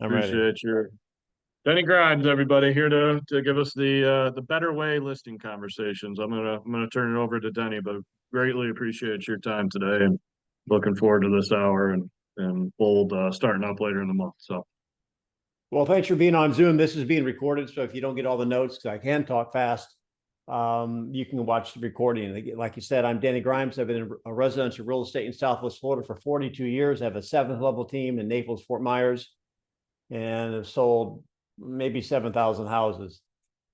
I'm ready. Appreciate your Denny Grimes, everybody, here to give us the better way listing conversations. I'm gonna turn it over to Denny, but greatly appreciate your time today and looking forward to this hour and bold starting up later in the month. So Well, thanks for being on Zoom. This is being recorded, so if you don't get all the notes, because I can talk fast, you can watch the recording. Like you said, I'm Denny Grimes. I've been a residential real estate in Southwest Florida for 42 years. I have a seventh level team in Naples, Fort Myers, and have sold maybe 7,000 houses.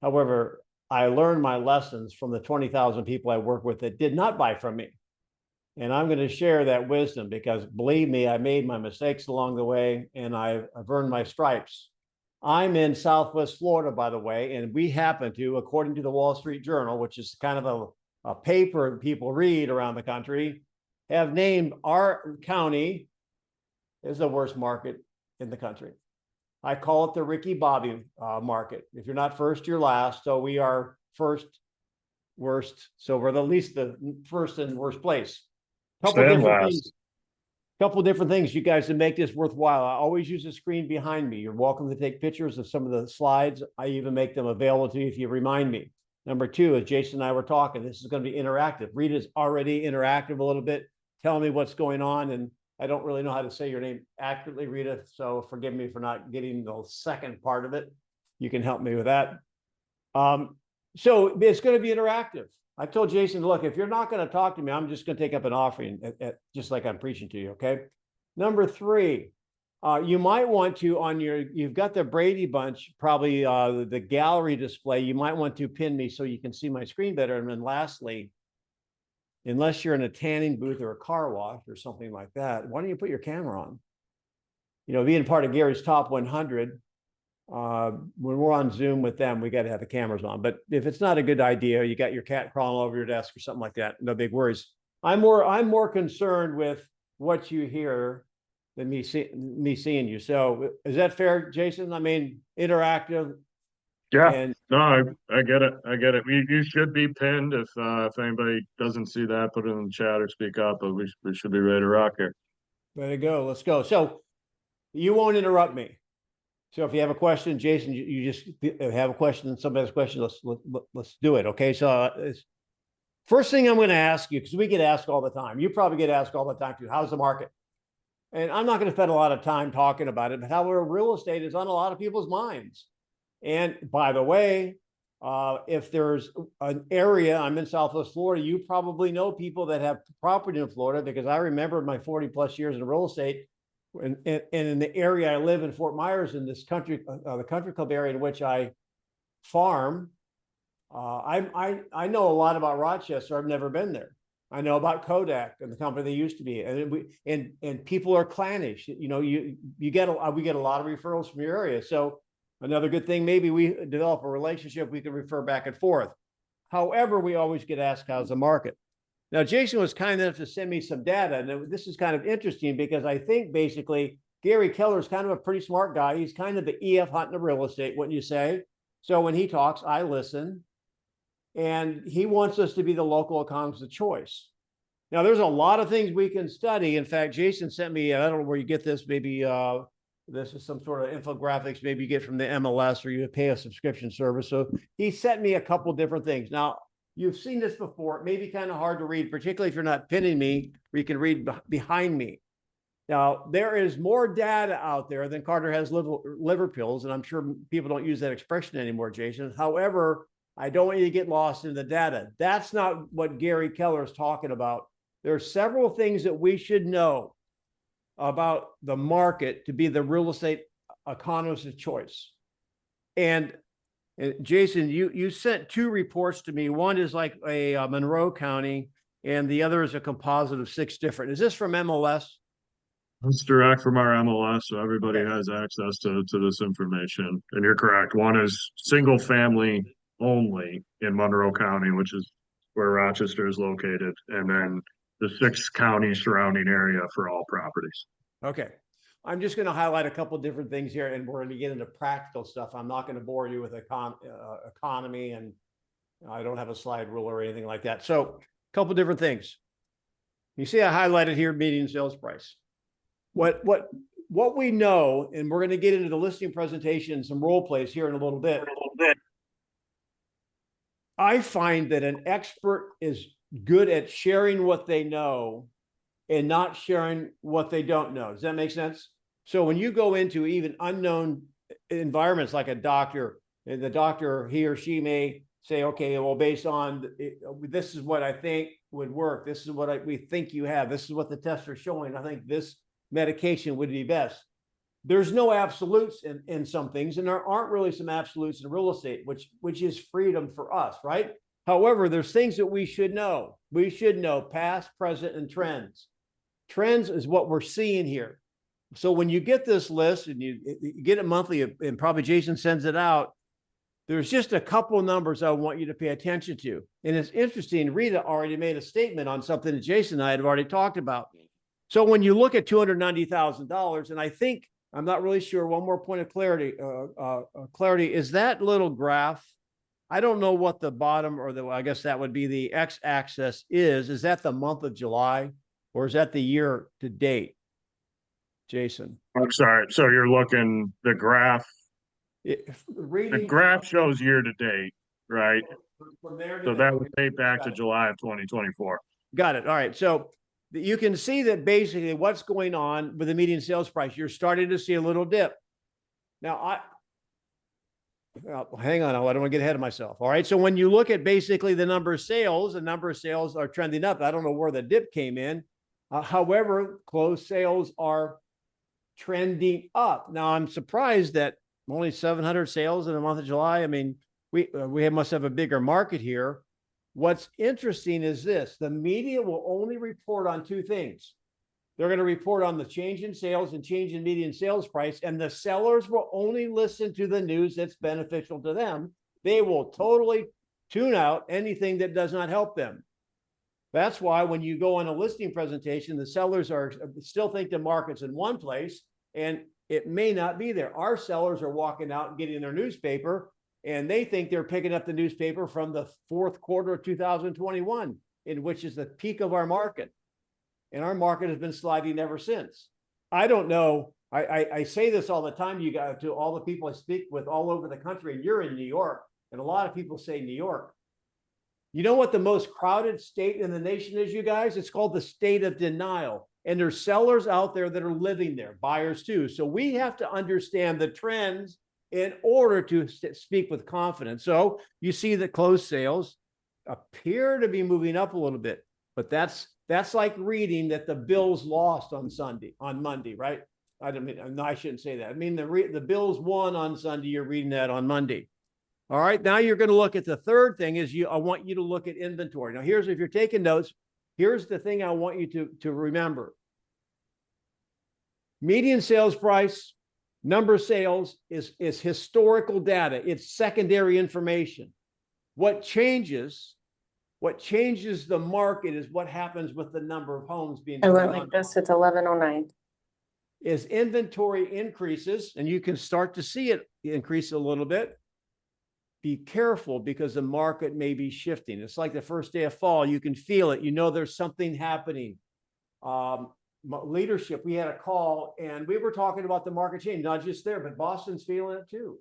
However, I learned my lessons from the 20,000 people I work with that did not buy from me. And I'm going to share that wisdom because believe me, I made my mistakes along the way and I've earned my stripes. I'm in Southwest Florida, by the way, and we happen to, according to the Wall Street Journal, which is kind of a paper people read around the country, have named our county as the worst market in the country. I call it the Ricky Bobby market. If you're not first, you're last. So we are first, worst. So we're at least the first and worst place. Couple stand different last. things. Couple different things, you guys, to make this worthwhile. I always use a screen behind me. You're welcome to take pictures of some of the slides. I even make them available to you if you remind me. Number two, as Jason and I were talking, this is going to be interactive. Rita's already interactive a little bit, telling me what's going on. And I don't really know how to say your name accurately, Rita. So forgive me for not getting the second part of it. You can help me with that. So it's going to be interactive. I told Jason, look, if you're not going to talk to me, I'm just going to take up an offering, just like I'm preaching to you, okay? Number three, you might want to, you've got the Brady Bunch, probably the gallery display, you might want to pin me so you can see my screen better. And then lastly, unless you're in a tanning booth or a car wash or something like that, why don't you put your camera on? You know, being part of Gary's Top 100, when we're on Zoom with them, we got to have the cameras on. But if it's not a good idea, you got your cat crawling over your desk or something like that, no big worries. I'm more concerned with what you hear than me seeing you. So is that fair, Jason? I mean, interactive. Yeah, And no, I get it. I get it. You should be pinned if anybody doesn't see that, put it in the chat or speak up. But we should be ready to rock here. there you go. Let's go. So you won't interrupt me. So if you have a question, Jason, you just have a question, somebody has a question, let's do it. Okay. So first thing I'm going to ask you, because we get asked all the time, you probably get asked all the time too, how's the market? And I'm not going to spend a lot of time talking about it, but however, real estate is on a lot of people's minds. And by the way, if there's an area, I'm in Southwest Florida, you probably know people that have property in Florida because I remember my 40 plus years in real estate. And in the area I live in, Fort Myers, in this country, the country club area in which I farm, I know a lot about Rochester. I've never been there. I know about Kodak and the company they used to be, and people are clannish. You know, we get a lot of referrals from your area. So another good thing, maybe we develop a relationship. We can refer back and forth. However, we always get asked, how's the market? Now, Jason was kind enough to send me some data, and this is kind of interesting because I think basically Gary Keller is kind of a pretty smart guy. He's kind of the E.F. Hutton of real estate, wouldn't you say? So when he talks, I listen, and he wants us to be the local economist of choice. Now, there's a lot of things we can study. In fact, Jason sent me, I don't know where you get this, maybe this is some sort of infographics, maybe you get from the MLS or you pay a subscription service. So he sent me a couple different things. Now, you've seen this before. It may be kind of hard to read, particularly if you're not pinning me, or you can read behind me. Now, there is more data out there than Carter has liver pills, and I'm sure people don't use that expression anymore, Jason. However, I don't want you to get lost in the data. That's not what Gary Keller is talking about. There are several things that we should know about the market to be the real estate economist of choice. And Jason, you sent two reports to me. One is like a Monroe County, and the other is a composite of 6 different. Is this from MLS? It's direct from our MLS, so everybody Okay. has access to this information. And you're correct. One is single family only in Monroe County, which is where Rochester is located, and then the 6 counties surrounding area for all properties. Okay. I'm just going to highlight a couple of different things here, and we're going to get into practical stuff. I'm not going to bore you with economy, and I don't have a slide rule or anything like that. So a couple of different things. You see I highlighted here median sales price. What what we know, and we're going to get into the listing presentation and some role plays here in a little bit. I find that an expert is good at sharing what they know and not sharing what they don't know. Does that make sense? So when you go into even unknown environments like a doctor, and the doctor, he or she may say, okay, well, based on this is what I think would work. This is what we think you have. This is what the tests are showing. I think this medication would be best. There's no absolutes in some things, and there aren't really some absolutes in real estate, which is freedom for us, right? However, there's things that we should know. We should know past, present, and trends. Trends is what we're seeing here. So when you get this list and you get it monthly, and probably Jason sends it out, there's just a couple of numbers I want you to pay attention to. And it's interesting, Rita already made a statement on something that Jason and I had already talked about. So when you look at $290,000, and I think, I'm not really sure, one more point of clarity, is that little graph, I don't know what the bottom, or I guess that would be the x-axis is that the month of July, or is that the year to date? Jason. I'm sorry. So you're looking, the graph shows year to date, right? From there so that would date back to July of 2024. Got it. All right. So you can see that basically what's going on with the median sales price. You're starting to see a little dip. Now, hang on. I don't want to get ahead of myself. All right. So when you look at basically the number of sales, the number of sales are trending up. I don't know where the dip came in. However, closed sales are trending up. Now, I'm surprised that only 700 sales in the month of July. I mean, we must have a bigger market here. What's interesting is this: the media will only report on two things. They're going to report on the change in sales and change in median sales price, and the sellers will only listen to the news that's beneficial to them. They will totally tune out anything that does not help them. That's why when you go on a listing presentation, the sellers are still think the market's in one place, and it may not be there. Our sellers are walking out and getting their newspaper, and they think they're picking up the newspaper from the fourth quarter of 2021, in which is the peak of our market. And our market has been sliding ever since. I don't know. I say this all the time, you guys, to all the people I speak with all over the country, and you're in New York, and a lot of people say New York. You know what the most crowded state in the nation is, you guys? It's called the state of denial. And there's sellers out there that are living there, buyers too. So we have to understand the trends in order to speak with confidence. So you see that closed sales appear to be moving up a little bit, but that's like reading that the Bills lost on Monday, right? I shouldn't say that. I mean, the Bills won on Sunday. You're reading that on Monday. All right. Now you're going to look at the third thing is I want you to look at inventory. Now if you're taking notes, here's the thing I want you to remember. Median sales price, number of sales is historical data. It's secondary information. What changes the market is what happens with the number of homes being I sold. went like this, it's 11:09. As inventory increases, and you can start to see it increase a little bit, be careful because the market may be shifting. It's like the first day of fall. You can feel it. You know there's something happening. Leadership, we had a call and we were talking about the market change, not just there, but Boston's feeling it too.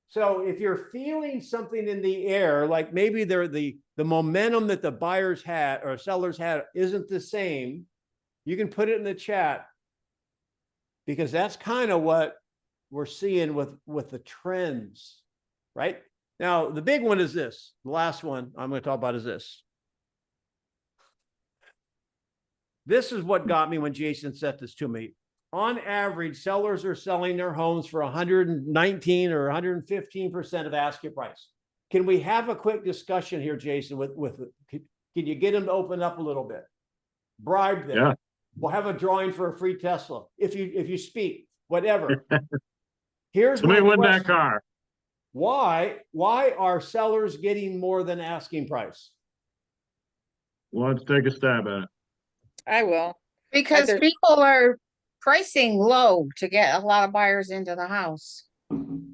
So if you're feeling something in the air, like maybe the momentum that the buyers had or sellers had isn't the same, you can put it in the chat, because that's kind of what we're seeing with the trends, right? Now, the big one is this. The last one I'm going to talk about is this. This is what got me when Jason said this to me. On average, sellers are selling their homes for 119 or 115% of asking price. Can we have a quick discussion here, Jason, can you get them to open up a little bit? Bribe them. Yeah. We'll have a drawing for a free Tesla. If you speak, whatever. Here's my question. Win that car. Why are sellers getting more than asking price? Well, let's take a stab at it. I will. Because people are pricing low to get a lot of buyers into the house.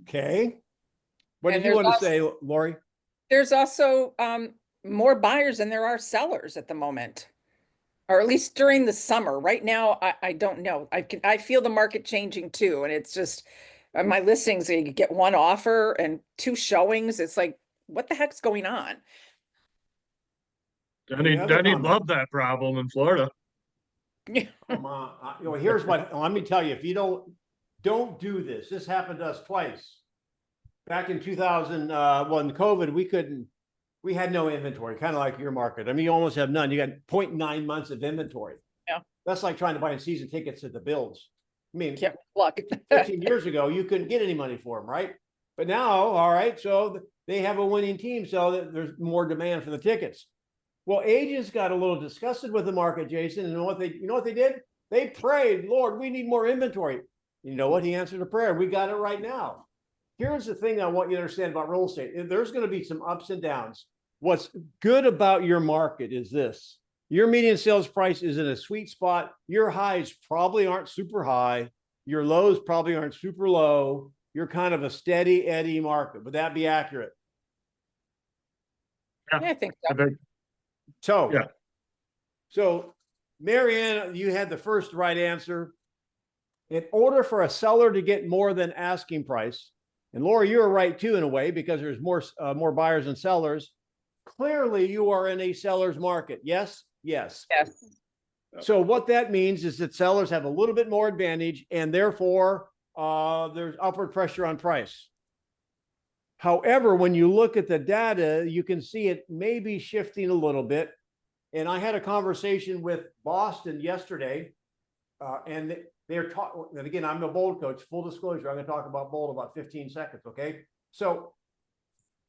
Okay. What did you want to say, Lori? There's also more buyers than there are sellers at the moment. or at least during the summer. Right now, I don't know. I feel the market changing too. And it's just my listings, you get one offer and two showings. It's like, what the heck's going on? Any other Denny comment? loved that problem in Florida. Come on, here's what, let me tell you, if you don't do this, this happened to us twice. Back in 2000, when COVID, we had no inventory, kind of like your market. I mean, you almost have none. You got 0.9 months of inventory. Yeah. That's like trying to buy season tickets at the Bills. I mean, Yeah, luck. 15 years ago, you couldn't get any money for them, right? But now, all right, so they have a winning team, so there's more demand for the tickets. Well, agents got a little disgusted with the market, Jason, and you know what they did? They prayed, Lord, we need more inventory. You know what? He answered a prayer. We got it right now. Here's the thing I want you to understand about real estate. There's going to be some ups and downs. What's good about your market is this. Your median sales price is in a sweet spot. Your highs probably aren't super high. Your lows probably aren't super low. You're kind of a steady Eddie market. Would that be accurate? Yeah, I think so. So, Yeah. So Marianne, you had the first right answer. In order for a seller to get more than asking price, and Laura, you're right too in a way because there's more buyers than sellers. Clearly, you are in a seller's market. Yes, yes. Yes. So what that means is that sellers have a little bit more advantage, and therefore there's upward pressure on price. However, when you look at the data, you can see it may be shifting a little bit. And I had a conversation with Boston yesterday, and they're talking. And again, I'm a Bold coach. Full disclosure, I'm going to talk about Bold about 15 seconds. Okay, so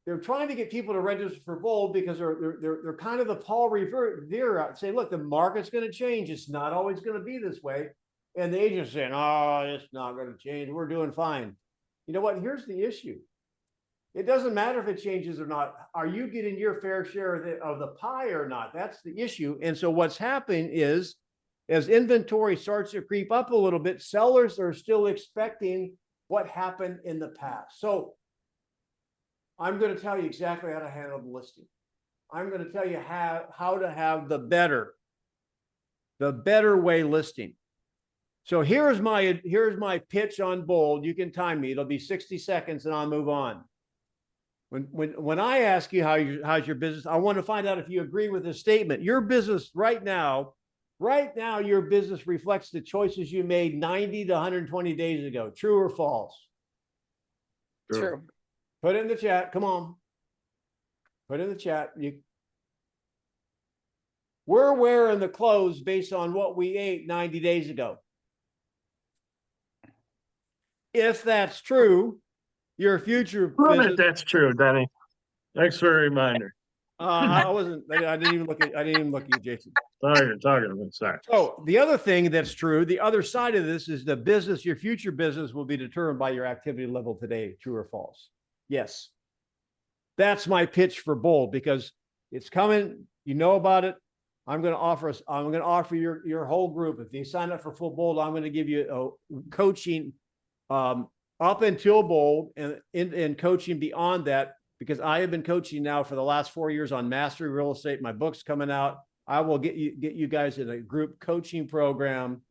they're trying to get people to register for Bold because they're kind of the Paul Revere out. Say, look, the market's going to change. It's not always going to be this way. And the agent's saying, oh, it's not going to change. We're doing fine. You know what? Here's the issue. It doesn't matter if it changes or not. Are you getting your fair share of the pie or not? That's the issue. And so what's happening is, as inventory starts to creep up a little bit, sellers are still expecting what happened in the past. So I'm going to tell you exactly how to handle the listing. I'm going to tell you how to have the better way listing. So here's my pitch on Bold. You can time me. It'll be 60 seconds and I'll move on. When I ask you how's your business, I want to find out if you agree with this statement. Your business right now, your business reflects the choices you made 90 to 120 days ago. True or false? True. Put it in the chat. Come on. Put it in the chat. We're wearing the clothes based on what we ate 90 days ago. If that's true, your future business. That's true, Denny. Thanks for a reminder. I didn't even look at you, Jason. Sorry, you're talking about. Sorry. So the other thing that's true, the other side of this is your future business will be determined by your activity level today. True or false? Yes. That's my pitch for Bold because it's coming. You know about it. I'm going to offer your whole group. If you sign up for full Bold, I'm going to give you coaching up until Bold and coaching beyond that, because I have been coaching now for the last 4 years on Mastery Real Estate. My book's coming out. I will get you guys in a group coaching program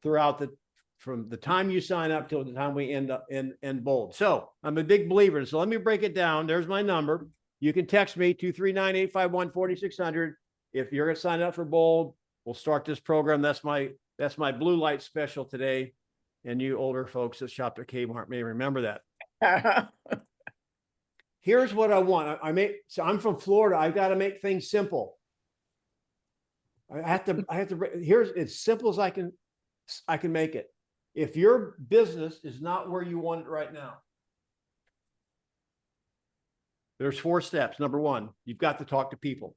from the time you sign up till the time we end up in Bold. So I'm a big believer. So let me break it down. There's my number. You can text me 239-851-4600. If you're going to sign up for Bold, we'll start this program. That's my blue light special today. And you older folks that shopped at Kmart may remember that. Here's what I want. I'm from Florida. I've got to make things simple. Here's as simple as I can make it. If your business is not where you want it right now, there's 4 steps. Number 1, you've got to talk to people.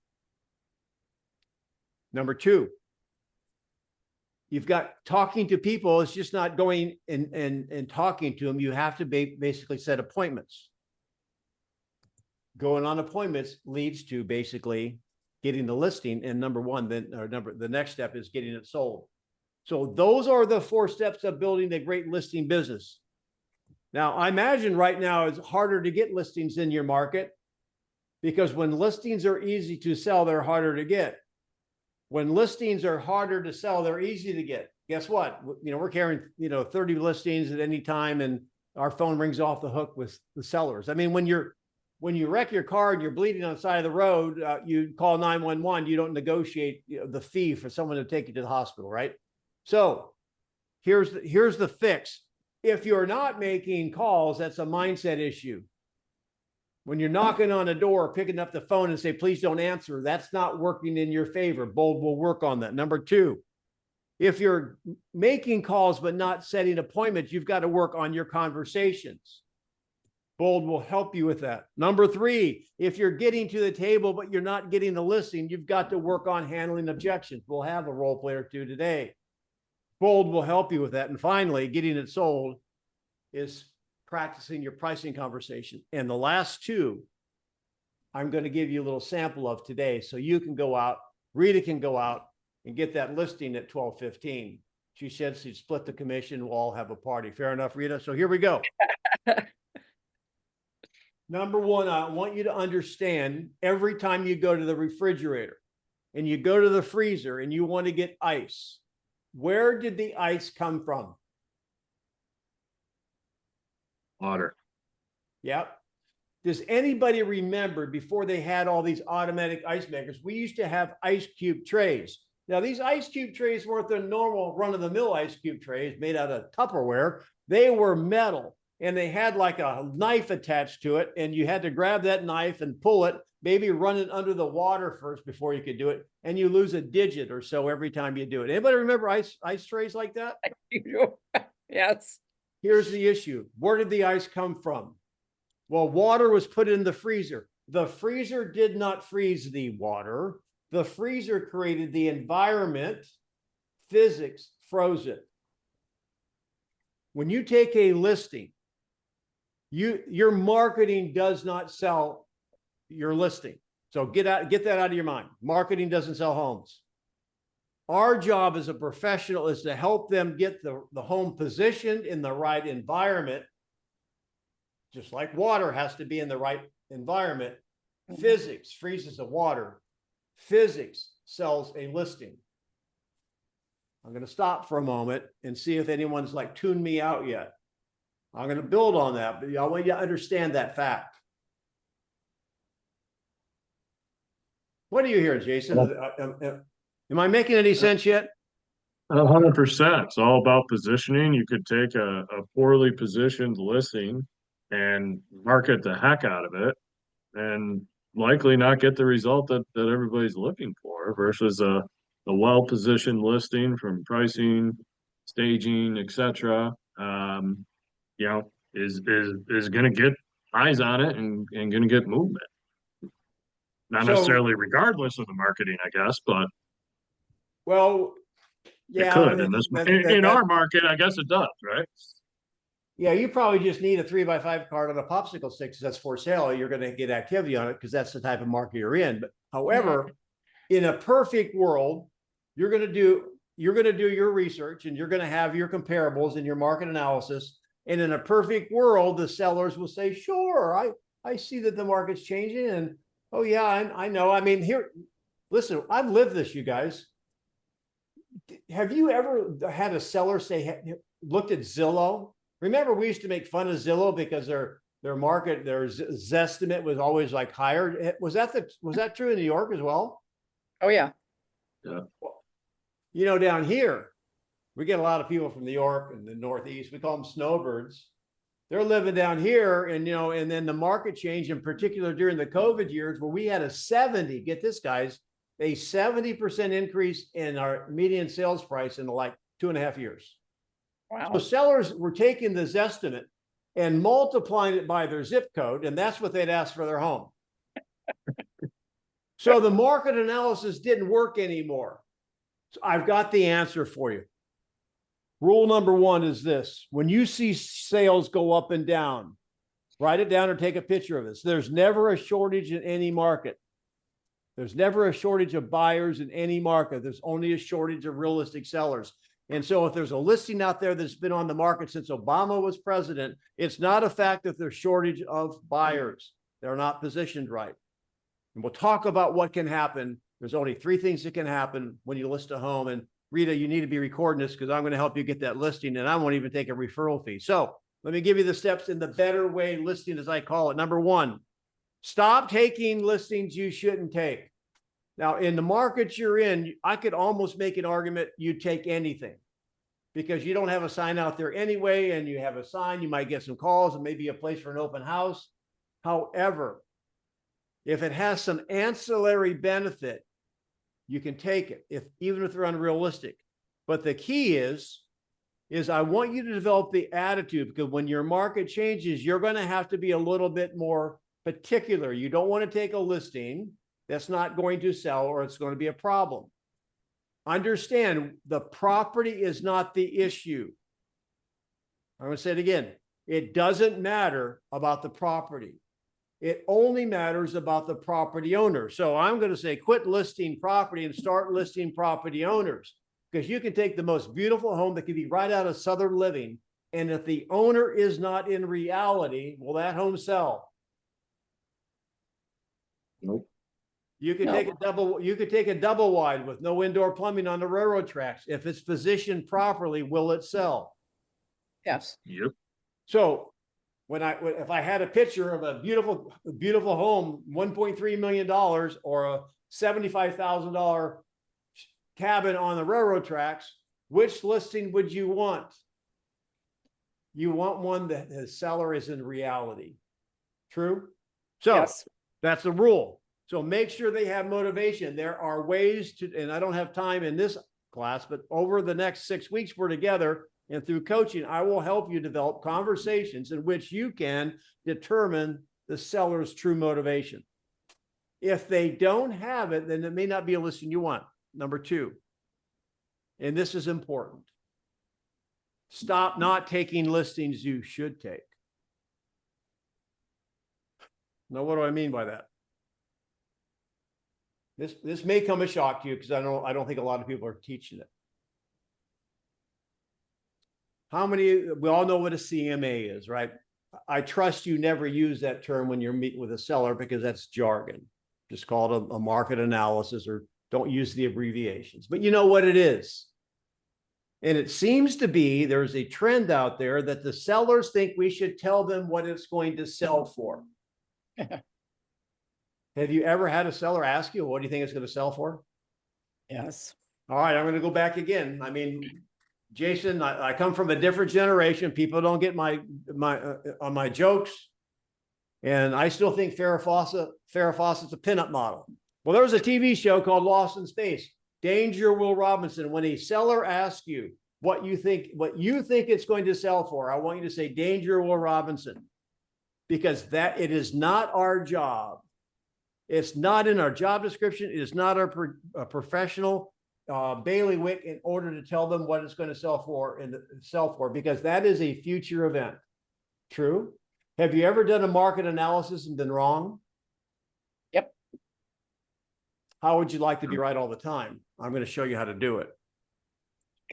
Number 2, you've got talking to people. It's just not going and talking to them. You have to basically set appointments. Going on appointments leads to basically getting the listing. And the next step is getting it sold. So those are the 4 steps of building a great listing business. Now, I imagine right now it's harder to get listings in your market because when listings are easy to sell, they're harder to get. When listings are harder to sell, they're easy to get. Guess what? We're carrying, 30 listings at any time, and our phone rings off the hook with the sellers. I mean, when you wreck your car and you're bleeding on the side of the road, you call 911, you don't negotiate the fee for someone to take you to the hospital, right? So here's the fix. If you're not making calls, that's a mindset issue. When you're knocking on a door, picking up the phone and say, please don't answer, that's not working in your favor. Bold will work on that. Number two, if you're making calls but not setting appointments, you've got to work on your conversations. Bold will help you with that. Number three, if you're getting to the table but you're not getting the listing, you've got to work on handling objections. We'll have a role play or two today. Bold will help you with that. And finally, getting it sold is practicing your pricing conversation. And the last two, I'm going to give you a little sample of today. So you can go out, Rita can go out and get that listing at 12:15. She said she'd split the commission. We'll all have a party. Fair enough, Rita? So here we go. Number one, I want you to understand every time you go to the refrigerator and you go to the freezer and you want to get ice, where did the ice come from? Water. Yep. Does anybody remember before they had all these automatic ice makers, we used to have ice cube trays. Now, these ice cube trays weren't the normal run-of-the-mill ice cube trays made out of Tupperware. They were metal, and they had like a knife attached to it, and you had to grab that knife and pull it, maybe run it under the water first before you could do it, and you lose a digit or so every time you do it. Anybody remember ice trays like that? Yes. Here's the issue. Where did the ice come from? Well, water was put in the freezer. The freezer did not freeze the water. The freezer created the environment. Physics froze it. When you take a listing, your marketing does not sell your listing. So get that out of your mind. Marketing doesn't sell homes. Our job as a professional is to help them get the home positioned in the right environment. Just like water has to be in the right environment. Physics freezes the water. Physics sells a listing. I'm going to stop for a moment and see if anyone's like tuned me out yet. I'm going to build on that, but I want you to understand that fact. What do you hear, Jason? Am I making any sense yet? 100%. It's all about positioning. You could take a poorly positioned listing and market the heck out of it and likely not get the result that everybody's looking for versus a well-positioned listing from pricing, staging, etc. Is going to get eyes on it and going to get movement. Not necessarily regardless of the marketing, I guess, but well, yeah, it could in our market, I guess it does, right? Yeah, you probably just need a 3x5 card on a popsicle stick because that's for sale. You're going to get activity on it because that's the type of market you're in. But however, in a perfect world, you're going to do your research and you're going to have your comparables and your market analysis. And in a perfect world, the sellers will say, sure, I see that the market's changing. And oh yeah, I know. I mean, listen, I've lived this, you guys. Have you ever had a seller say, looked at Zillow? Remember, we used to make fun of Zillow because their market, their Zestimate was always like higher. Was that true in New York as well? Oh yeah. Yeah. Down here, we get a lot of people from New York and the Northeast. We call them snowbirds. They're living down here, and then the market changed, in particular during the COVID years, where we had a 70. Get this, guys, a 70% increase in our median sales price in like 2.5 years. Wow. So sellers were taking this estimate and multiplying it by their zip code, and that's what they'd ask for their home. So the market analysis didn't work anymore. So I've got the answer for you. Rule number one is this: when you see sales go up and down, write it down or take a picture of this. There's never a shortage in any market. There's never a shortage of buyers in any market. There's only a shortage of realistic sellers. And so if there's a listing out there that's been on the market since Obama was president, it's not a fact that there's shortage of buyers. They're not positioned right. And we'll talk about what can happen There's only 3 things that can happen when you list a home. And Rita, you need to be recording this because I'm going to help you get that listing, and I won't even take a referral fee. So let me give you the steps in the better way listing, as I call it. Number 1, stop taking listings you shouldn't take. Now, in the markets you're in, I could almost make an argument you'd take anything because you don't have a sign out there anyway, and you have a sign, you might get some calls and maybe a place for an open house. However, if it has some ancillary benefit, you can take it, even if they're unrealistic. But the key is I want you to develop the attitude, because when your market changes, you're going to have to be a little bit more particular. You don't want to take a listing that's not going to sell, or it's going to be a problem. Understand, the property is not the issue. I'm going to say it again. It doesn't matter about the property. It only matters about the property owner. So I'm going to say quit listing property and start listing property owners, because you can take the most beautiful home that could be right out of Southern Living, and if the owner is not in reality, will that home sell? Nope. You could take a double wide with no indoor plumbing on the railroad tracks. If it's positioned properly, will it sell? Yes. Yep. So if I had a picture of a beautiful home, $1.3 million, or a $75,000 cabin on the railroad tracks, which listing would you want? You want one that the seller is in reality. True? So Yes. that's the rule. So make sure they have motivation. There are ways to, and I don't have time in this class, but over the next 6 weeks we're together, and through coaching, I will help you develop conversations in which you can determine the seller's true motivation. If they don't have it, then it may not be a listing you want. Number 2, and this is important, stop not taking listings you should take. Now, what do I mean by that? This may come as a shock to you, because I don't think a lot of people are teaching it. We all know what a CMA is, right? I trust you never use that term when you're meeting with a seller, because that's jargon. Just call it a market analysis, or don't use the abbreviations, but you know what it is. And it seems to be there's a trend out there that the sellers think we should tell them what it's going to sell for. Have you ever had a seller ask you, what do you think it's going to sell for? Yes. All right, I'm going to go back again. I mean, Jason, I come from a different generation. People don't get my jokes. And I still think Farrah Fawcett's a pinup model. Well, there was a TV show called Lost in Space. Danger Will Robinson. When a seller asks you what you think it's going to sell for, I want you to say Danger Will Robinson, because it is not our job. It's not in our job description. It is not our professional bailiwick in order to tell them what it's going to sell for because that is a future event. True? Have you ever done a market analysis and been wrong? Yep. How would you like to be right all the time? I'm going to show you how to do it.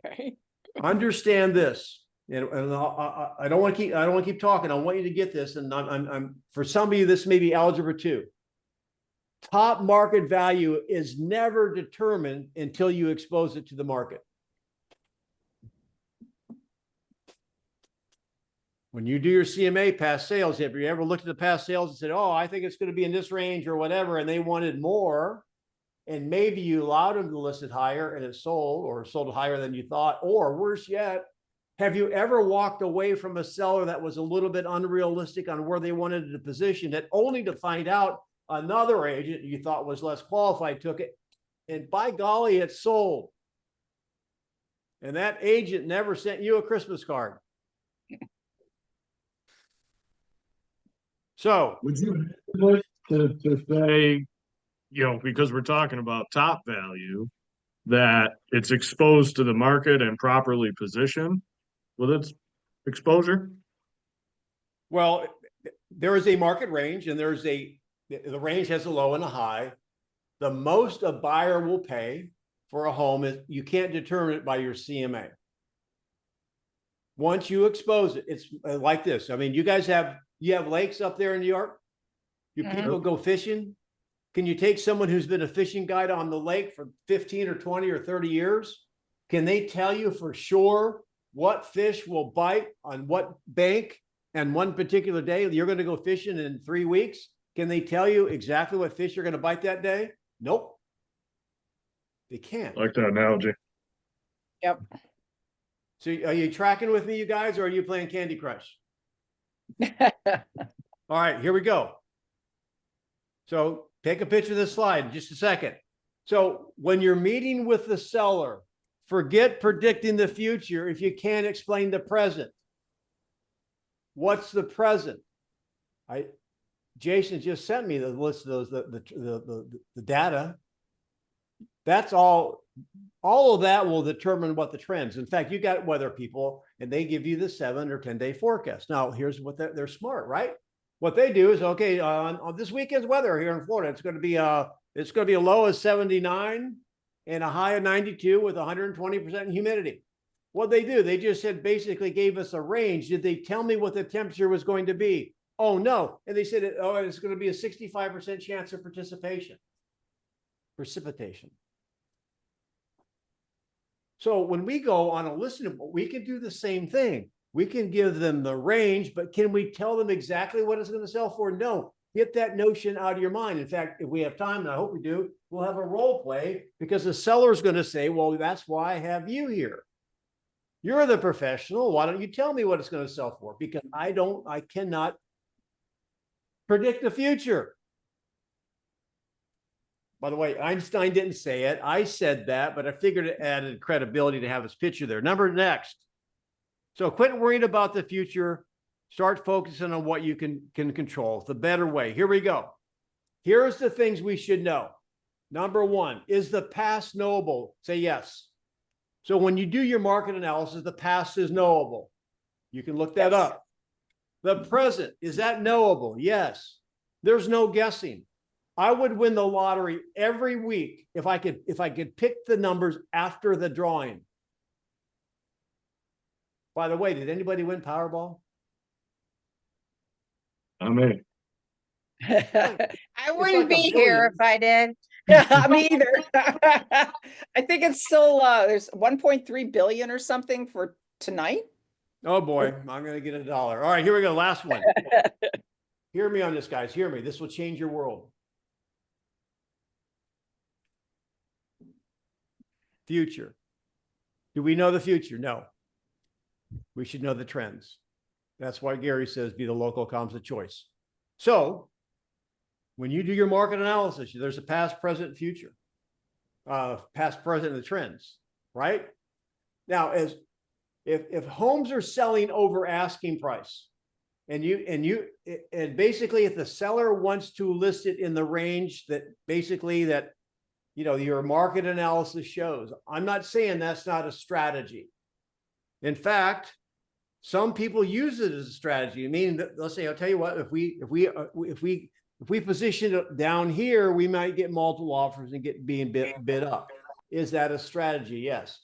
Okay. Understand this. And I don't want to keep talking. I want you to get this. And I'm for some of you, this may be algebra 2. Top market value is never determined until you expose it to the market. When you do your CMA past sales, have you ever looked at the past sales and said, oh, I think it's going to be in this range or whatever, and they wanted more, and maybe you allowed them to list it higher and it sold, or sold higher than you thought, or worse yet, have you ever walked away from a seller that was a little bit unrealistic on where they wanted to position it, only to find out another agent you thought was less qualified took it, and by golly, it sold. And that agent never sent you a Christmas card. So Would you like to say, because we're talking about top value, that it's exposed to the market and properly positioned with its exposure? Well, there is a market range, and the range has a low and a high. The most a buyer will pay for a home is, you can't determine it by your CMA. Once you expose it, it's like this. I mean, you have lakes up there in New York? You people go fishing? Can you take someone who's been a fishing guide on the lake for 15 or 20 or 30 years? Can they tell you for sure what fish will bite on what bank and one particular day? You're going to go fishing in 3 weeks. Can they tell you exactly what fish you're going to bite that day? Nope. They can't. I like that analogy. Yep. So are you tracking with me, you guys, or are you playing Candy Crush? All right, here we go. So take a picture of this slide in just a second. So when you're meeting with the seller, forget predicting the future if you can't explain the present. What's the present? Jason just sent me the list of those, the data. That's all of that will determine what the trends. In fact, you got weather people and they give you the 7 or 10 day forecast. Now, here's what they're smart, right? What they do is, okay, on this weekend's weather here in Florida, it's going to be a low of 79 and a high of 92 with 120% humidity. What they do, they just said, basically gave us a range. Did they tell me what the temperature was going to be? Oh, no. And they said, it's going to be a 65% chance of precipitation. So when we go on a listen, we can do the same thing. We can give them the range, but can we tell them exactly what it's going to sell for? No. Get that notion out of your mind. In fact, if we have time, and I hope we do, we'll have a role play because the seller is going to say, well, that's why I have you here. You're the professional. Why don't you tell me what it's going to sell for? Because I cannot predict the future. By the way, Einstein didn't say it. I said that, but I figured it added credibility to have his picture there. Next. So quit worrying about the future. Start focusing on what you can control. It's the better way. Here we go. Here's the things we should know. Number 1, is the past knowable? Say yes. So when you do your market analysis, the past is knowable. You can look that up. The present, is that knowable? Yes. There's no guessing. I would win the lottery every week if I could pick the numbers after the drawing. By the way, did anybody win Powerball? I mean, I wouldn't like a be here billion. if I did. Me either. I think it's still there's 1.3 billion or something for tonight. Oh boy, I'm going to get $1. All right, here we go. Last one. Hear me on this, guys. Hear me. This will change your world. Future. Do we know the future? No. We should know the trends. That's why Gary says be the local comms of choice. So when you do your market analysis, there's a past, present, future. Past, present, and the trends, right? Now, if homes are selling over asking price, and basically if the seller wants to list it in the range that your market analysis shows, I'm not saying that's not a strategy. In fact, some people use it as a strategy. Meaning that they'll say, "I'll tell you what, if we position it down here, we might get multiple offers and get being bid up." Is that a strategy? Yes.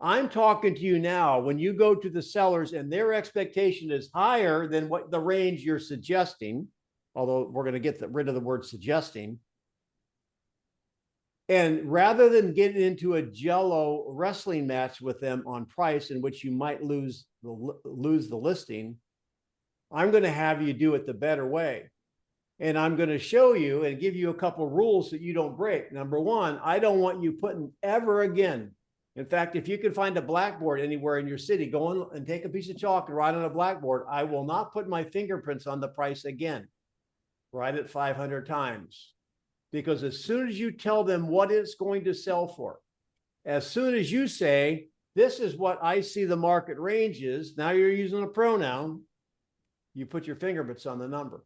I'm talking to you now. When you go to the sellers and their expectation is higher than what the range you're suggesting, although we're going to get rid of the word suggesting. And rather than getting into a jello wrestling match with them on price in which you might lose the listing, I'm going to have you do it the better way. And I'm going to show you and give you a couple of rules that you don't break. Number 1, I don't want you putting ever again. In fact, if you can find a blackboard anywhere in your city, go in and take a piece of chalk and write on a blackboard, I will not put my fingerprints on the price again. Write it 500 times. Because as soon as you tell them what it's going to sell for, as soon as you say, this is what I see the market range is, now you're using a pronoun, you put your fingerprints on the number.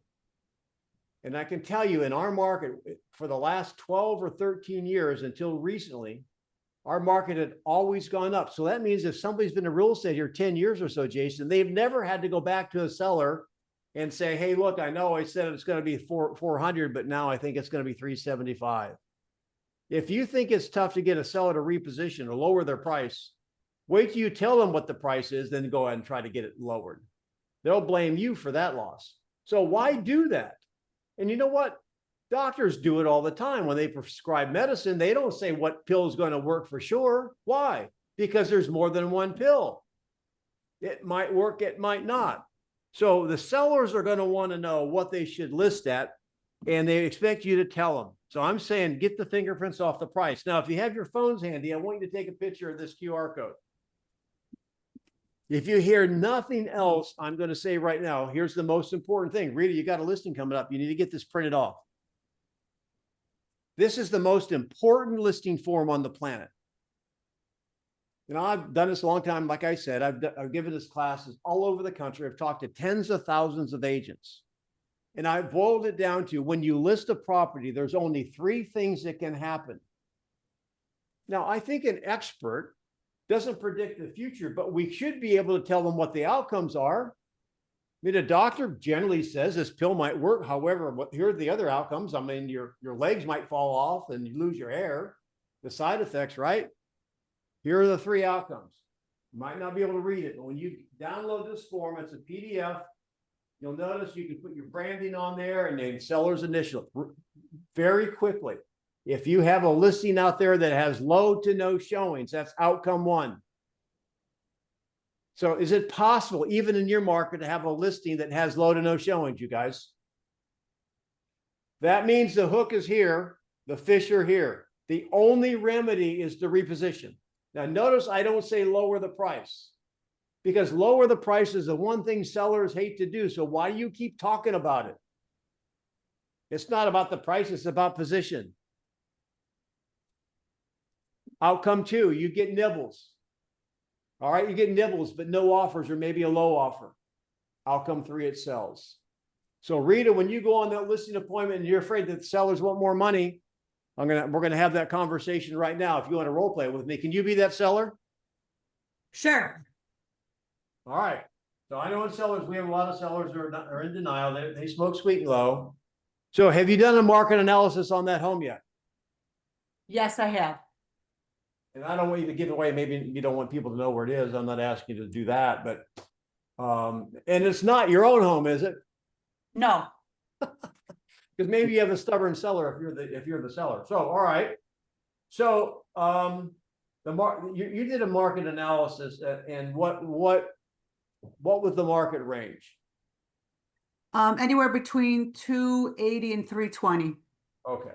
And I can tell you in our market, for the last 12 or 13 years until recently, our market had always gone up. So that means if somebody's been in real estate here 10 years or so, Jason, they've never had to go back to a seller and say, hey, look, I know I said it's going to be 400, but now I think it's going to be 375. If you think it's tough to get a seller to reposition or lower their price, wait till you tell them what the price is, then go ahead and try to get it lowered. They'll blame you for that loss. So why do that? And you know what? Doctors do it all the time. When they prescribe medicine, they don't say what pill is going to work for sure. Why? Because there's more than one pill. It might work, it might not. So the sellers are going to want to know what they should list at, and they expect you to tell them. So I'm saying get the fingerprints off the price. Now, if you have your phones handy, I want you to take a picture of this QR code. If you hear nothing else, I'm going to say right now, here's the most important thing. Rita, you got a listing coming up. You need to get this printed off. This is the most important listing form on the planet. You know, I've done this a long time. Like I said, I've given this classes all over the country. I've talked to tens of thousands of agents. And I boiled it down to when you list a property, there's only 3 things that can happen. Now, I think an expert doesn't predict the future, but we should be able to tell them what the outcomes are. I mean, a doctor generally says this pill might work. However, here are the other outcomes. I mean, your legs might fall off and you lose your hair, the side effects, right? Here are the 3 outcomes. You might not be able to read it, but when you download this form, it's a PDF. You'll notice you can put your branding on there and then seller's initial very quickly. If you have a listing out there that has low to no showings, that's outcome 1. So is it possible, even in your market, to have a listing that has low to no showings, you guys? That means the hook is here, the fish are here. The only remedy is to reposition. Now, notice I don't say lower the price, because lower the price is the one thing sellers hate to do. So why do you keep talking about it? It's not about the price, it's about position. Outcome 2, you get nibbles. All right, you get nibbles, but no offers or maybe a low offer. Outcome 3, it sells. So Rita, when you go on that listing appointment and you're afraid that sellers want more money, we're gonna have that conversation right now. If you want to role play with me, can you be that seller? Sure. All right. So I know in sellers, we have a lot of sellers who are in denial. They smoke sweet and low. So have you done a market analysis on that home yet? Yes, I have. And I don't want you to give away, maybe you don't want people to know where it is. I'm not asking you to do that, but and it's not your own home, is it? No. Because maybe you have a stubborn seller if you're the seller. So all right. So you did a market analysis, and what was the market range? Anywhere between 280 and 320. Okay.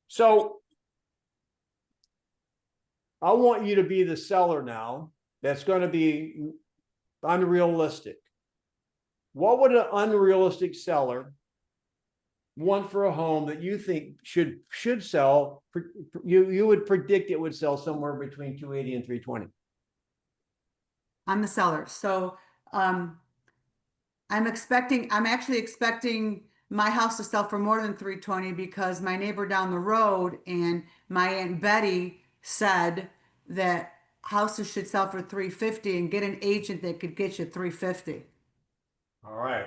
So I want you to be the seller now. That's going to be unrealistic. What would an unrealistic seller want for a home that you think should sell? You would predict it would sell somewhere between 280 and 320. I'm the seller. So I'm actually expecting my house to sell for more than 320 because my neighbor down the road and my Aunt Betty said that houses should sell for 350 and get an agent that could get you 350. All right.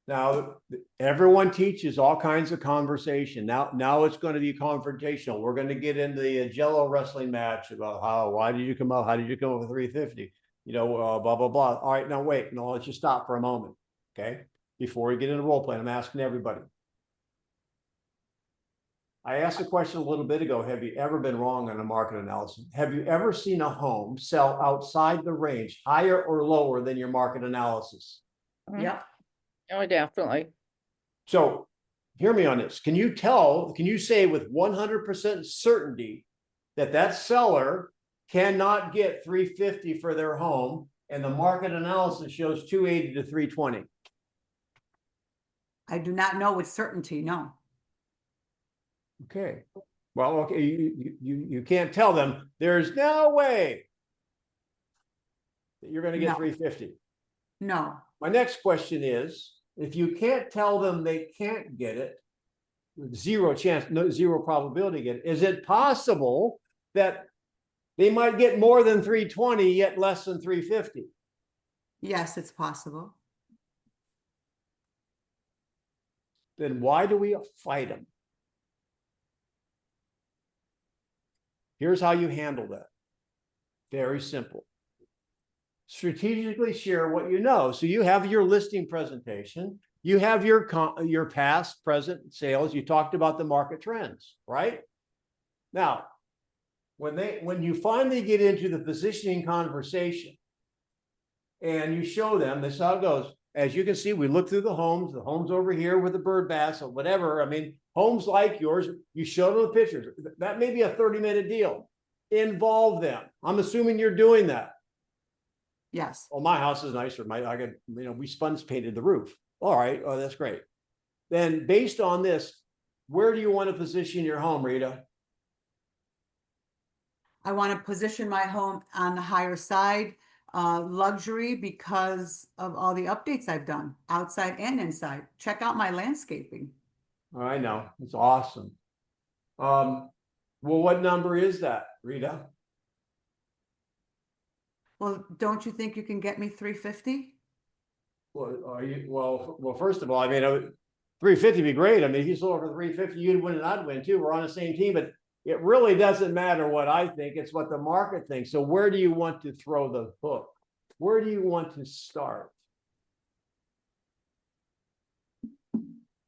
Now, everyone teaches all kinds of conversation. Now it's going to be confrontational. We're going to get into the Jello wrestling match about why did you come up? How did you come up with 350? You know, blah, blah, blah. All right, now wait. No, let's just stop for a moment. Okay. Before we get into role play, I'm asking everybody. I asked a question a little bit ago. Have you ever been wrong on a market analysis? Have you ever seen a home sell outside the range, higher or lower than your market analysis? Yep. Oh, definitely. So hear me on this. Can you say with 100% certainty that seller cannot get 350 for their home and the market analysis shows 280 to 320? I do not know with certainty, no. Okay. Well, okay, you can't tell them there's no way that you're going to get No. 350. No. My next question is, if you can't tell them they can't get it, zero chance, zero probability to get it, is it possible that they might get more than 320 yet less than 350? Yes, it's possible. Then why do we fight them? Here's how you handle that. Very simple. Strategically share what you know. So you have your listing presentation. you have your past, present sales. You talked about the market trends, right? Now, when you finally get into the positioning conversation and you show them, this is how it goes. As you can see, we look through the homes over here with the bird baths or whatever. I mean, homes like yours, you show them the pictures. That may be a 30-minute deal. Involve them. I'm assuming you're doing that. Yes. Well, my house is nicer. We sponge painted the roof. All right. Oh, that's great. Then based on this, where do you want to position your home, Rita? I want to position my home on the higher side, luxury, because of all the updates I've done outside and inside. Check out my landscaping. I know. It's awesome. Well, what number is that, Rita? Well, don't you think you can get me 350? Well, first of all, I mean, 350 would be great. I mean, if you sold for 350, you'd win and I'd win too. We're on the same team, but it really doesn't matter what I think. It's what the market thinks. So where do you want to throw the hook? Where do you want to start?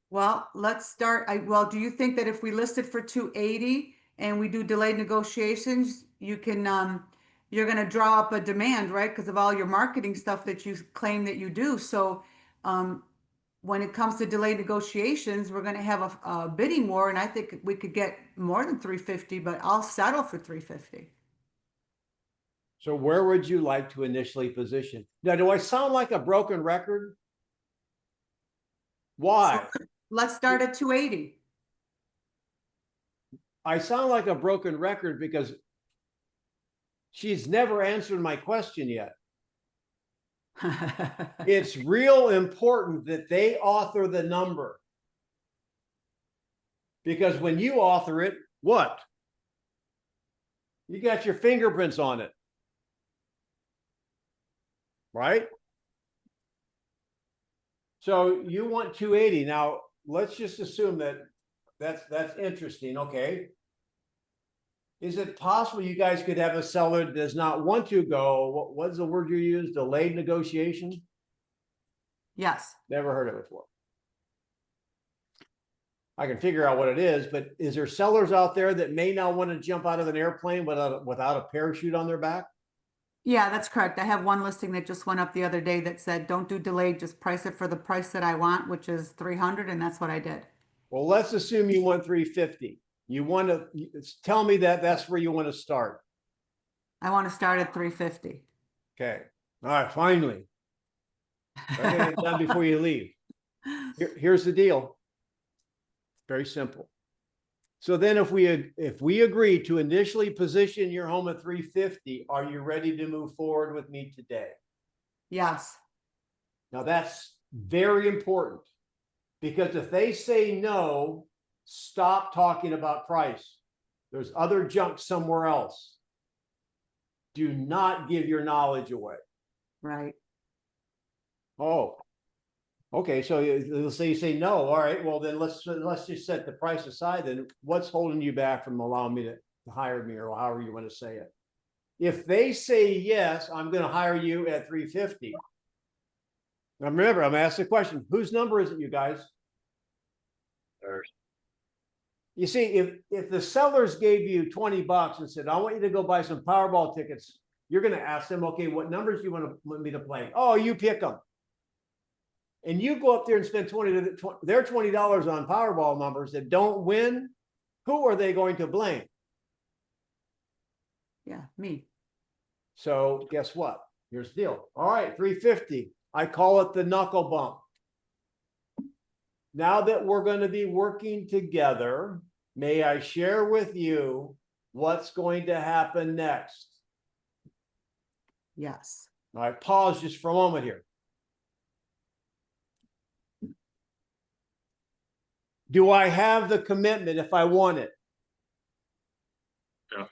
Well, let's start. Well, do you think that if we list it for 280 and we do delayed negotiations, you can, you're going to draw up a demand, right? Because of all your marketing stuff that you claim that you do. So, when it comes to delayed negotiations, we're going to have a bidding war, and I think we could get more than 350, but I'll settle for 350. So where would you like to initially position? Now, do I sound like a broken record? Why? So let's start at 280. I sound like a broken record because she's never answered my question yet. It's real important that they author the number. Because when you author it, what? You got your fingerprints on it. Right? So you want 280. Now, let's just assume that's interesting. Okay. Is it possible you guys could have a seller that does not want to go? What's the word you use? Delayed negotiation? Yes. Never heard of it before. I can figure out what it is, but is there sellers out there that may not want to jump out of an airplane without a parachute on their back? Yeah, that's correct. I have one listing that just went up the other day that said, don't do delayed, just price it for the price that I want, which is 300. And that's what I did. Well, let's assume you want 350. You want to tell me that's where you want to start. I want to start at 350. Okay. All right. Finally. Get done before you leave. Here's the deal. Very simple. So then if we agree to initially position your home at 350, are you ready to move forward with me today? Yes. Now that's very important because if they say no, stop talking about price. There's other junk somewhere else. Do not give your knowledge away. Right. Oh, okay. So let's say you say no. All right. Well, then let's just set the price aside. Then what's holding you back from allowing me to hire me, or however you want to say it? If they say yes, I'm going to hire you at 350. Now remember, I'm asking the question: whose number is it, you guys? There's You see, if the sellers gave you $20 and said, I want you to go buy some Powerball tickets, you're going to ask them, okay, what numbers do you want me to play? Oh, you pick them. And you go up there and spend their $20 on Powerball numbers that don't win, who are they going to blame? Yeah, me. So guess what? Here's the deal. All right, 350. I call it the knuckle bump. Now that we're going to be working together, may I share with you what's going to happen next? Yes. All right, pause just for a moment here. Do I have the commitment if I want it? Yeah.